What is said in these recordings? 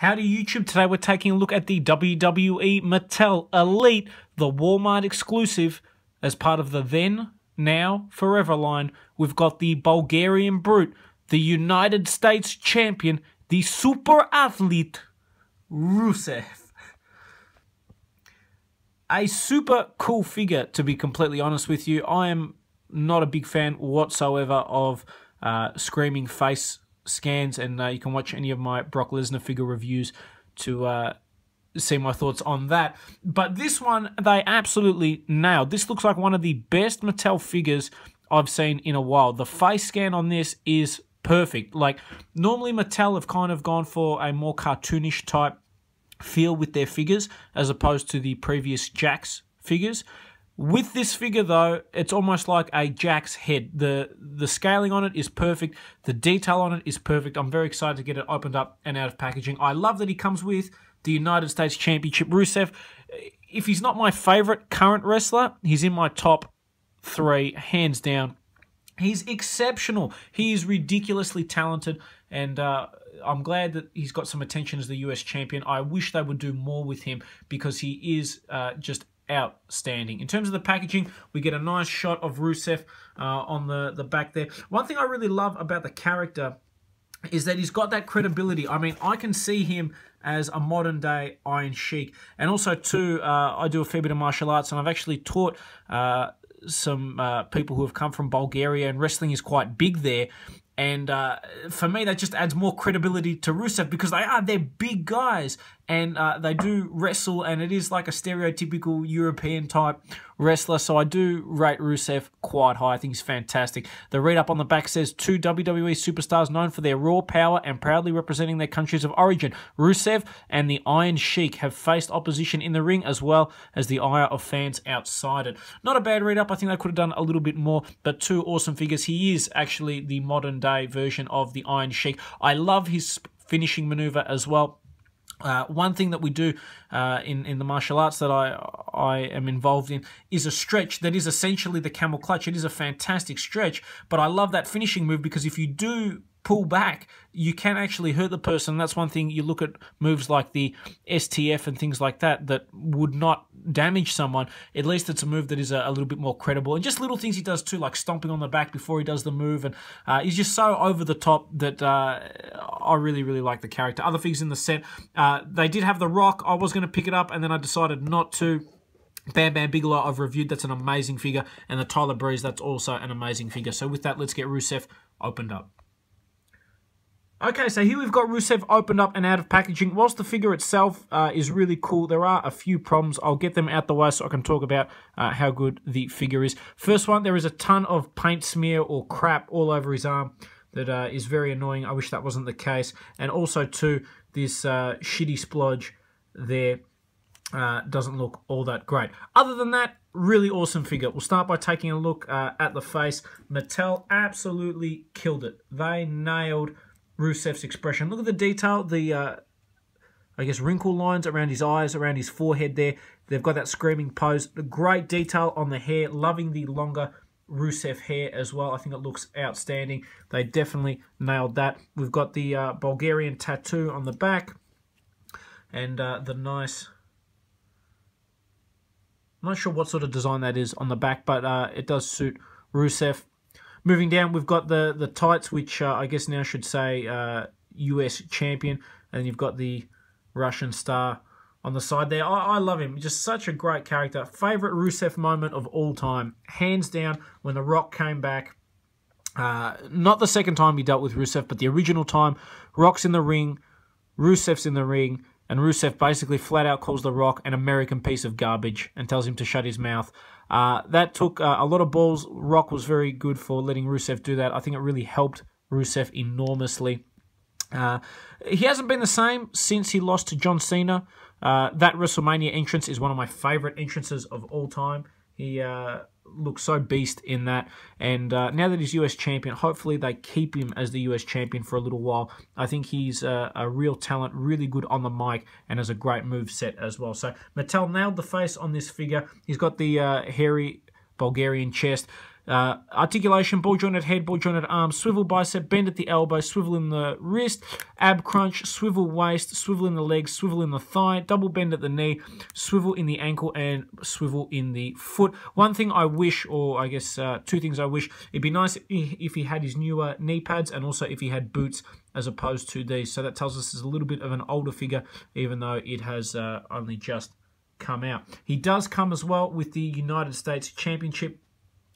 Howdy YouTube, today we're taking a look at the WWE Mattel Elite, the Walmart exclusive. As part of the Then, Now, Forever line, we've got the Bulgarian Brute, the United States Champion, the Super Athlete, Rusev. A super cool figure, to be completely honest with you. I am not a big fan whatsoever of screaming face scans, and you can watch any of my Brock Lesnar figure reviews to see my thoughts on that. But this one, they absolutely nailed. This looks like one of the best Mattel figures I've seen in a while. The face scan on this is perfect. Like, normally Mattel have kind of gone for a more cartoonish type feel with their figures as opposed to the previous Jakks figures. With this figure, though, it's almost like a Jakks head. The scaling on it is perfect. The detail on it is perfect. I'm very excited to get it opened up and out of packaging. I love that he comes with the United States Championship Rusev. If he's not my favorite current wrestler, he's in my top 3, hands down. He's exceptional. He is ridiculously talented, and I'm glad that he's got some attention as the US champion. I wish they would do more with him because he is just outstanding. In terms of the packaging, we get a nice shot of Rusev on the back there. One thing I really love about the character is that he's got that credibility. I mean, I can see him as a modern-day Iron Sheik. And also, too, I do a fair bit of martial arts, and I've actually taught some people who have come from Bulgaria, and wrestling is quite big there. And for me, that just adds more credibility to Rusev because they're big guys and they do wrestle, and it is like a stereotypical European type wrestler. So I do rate Rusev quite high. I think he's fantastic. The read-up on the back says, 2 WWE superstars known for their raw power and proudly representing their countries of origin. Rusev and the Iron Sheik have faced opposition in the ring as well as the ire of fans outside it. Not a bad read-up. I think they could have done a little bit more, but 2 awesome figures. He is actually the modern-day version of the Iron Sheik. I love his finishing maneuver as well. One thing that we do in the martial arts that I am involved in is a stretch that is essentially the camel clutch. It is a fantastic stretch, but I love that finishing move because if you do pull back, you can actually hurt the person. That's one thing. You look at moves like the STF and things like that that would not damage someone. At least it's a move that is a little bit more credible. And just little things he does too, like stomping on the back before he does the move. And he's just so over the top that I really, really like the character. Other figures in the set, they did have The Rock. I was going to pick it up and then I decided not to. Bam Bam Bigelow I've reviewed. That's an amazing figure. And the Tyler Breeze, that's also an amazing figure. So with that, let's get Rusev opened up. Okay, so here we've got Rusev opened up and out of packaging. Whilst the figure itself is really cool, there are a few problems. I'll get them out the way so I can talk about how good the figure is. First one, there is a ton of paint smear or crap all over his arm that is very annoying. I wish that wasn't the case. And also, too, this shitty splodge there doesn't look all that great. Other than that, really awesome figure. We'll start by taking a look at the face. Mattel absolutely killed it. They nailed Rusev's expression. Look at the detail, the I guess wrinkle lines around his eyes, around his forehead there. They've got that screaming pose. The great detail on the hair. Loving the longer Rusev hair as well. I think it looks outstanding. They definitely nailed that. We've got the Bulgarian tattoo on the back and the nice, I'm not sure what sort of design that is on the back, but it does suit Rusev. Moving down, we've got the tights, which I guess now should say US champion. And you've got the Russian star on the side there. I love him. Just such a great character. Favorite Rusev moment of all time. Hands down, when The Rock came back. Not the second time he dealt with Rusev, but the original time. Rock's in the ring, Rusev's in the ring, and Rusev basically flat out calls The Rock an American piece of garbage and tells him to shut his mouth. That took a lot of balls. Rock was very good for letting Rusev do that. I think it really helped Rusev enormously. He hasn't been the same since he lost to John Cena. That WrestleMania entrance is one of my favorite entrances of all time. He looks so beast in that. And now that he's US champion, hopefully they keep him as the US champion for a little while. I think he's a real talent, really good on the mic, and has a great move set as well. So Mattel nailed the face on this figure. He's got the hairy Bulgarian chest. Articulation, ball jointed head, ball jointed arm, swivel bicep, bend at the elbow, swivel in the wrist, ab crunch, swivel waist, swivel in the leg, swivel in the thigh, double bend at the knee, swivel in the ankle, and swivel in the foot. One thing I wish, or I guess two things I wish, it'd be nice if he had his newer knee pads and also if he had boots as opposed to these. So that tells us it's a little bit of an older figure, even though it has only just come out. He does come as well with the United States Championship.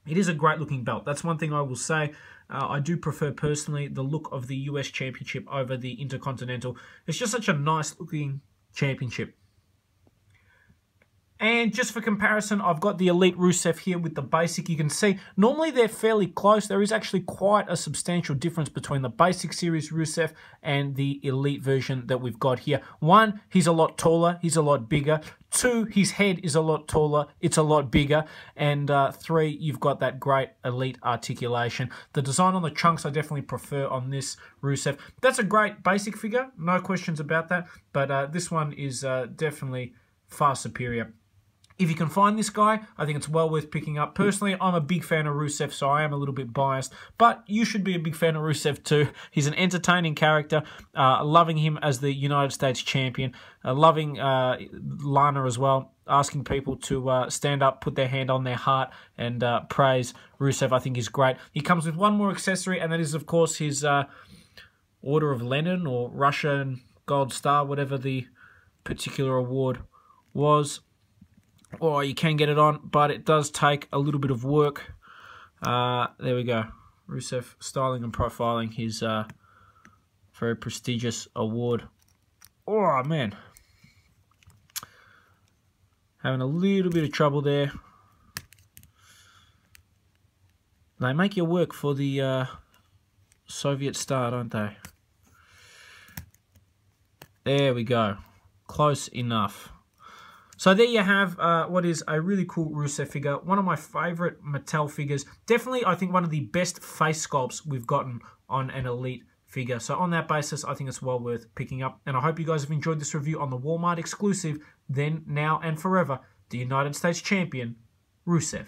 It is a great looking belt. That's one thing I will say. I do prefer personally the look of the US Championship over the Intercontinental. It's just such a nice looking championship. And just for comparison, I've got the Elite Rusev here with the basic. You can see, normally they're fairly close. There is actually quite a substantial difference between the basic series Rusev and the Elite version that we've got here. One, he's a lot taller. He's a lot bigger. Two, his head is a lot taller. It's a lot bigger. And three, you've got that great Elite articulation. The design on the trunks I definitely prefer on this Rusev. That's a great basic figure. No questions about that. But this one is definitely far superior. If you can find this guy, I think it's well worth picking up. Personally, I'm a big fan of Rusev, so I am a little bit biased. But you should be a big fan of Rusev too. He's an entertaining character. Loving him as the United States champion. Loving Lana as well. Asking people to stand up, put their hand on their heart, and praise Rusev, I think is great. He comes with one more accessory, and that is, of course, his Order of Lenin or Russian Gold Star, whatever the particular award was. Or you can get it on, but it does take a little bit of work. There we go. Rusev styling and profiling his very prestigious award. Oh, man. Having a little bit of trouble there. They make you work for the Soviet star, don't they? There we go. Close enough. So there you have what is a really cool Rusev figure. One of my favorite Mattel figures. Definitely, I think, one of the best face sculpts we've gotten on an Elite figure. So on that basis, I think it's well worth picking up. And I hope you guys have enjoyed this review on the Walmart exclusive, then, now, and forever, the United States Champion, Rusev.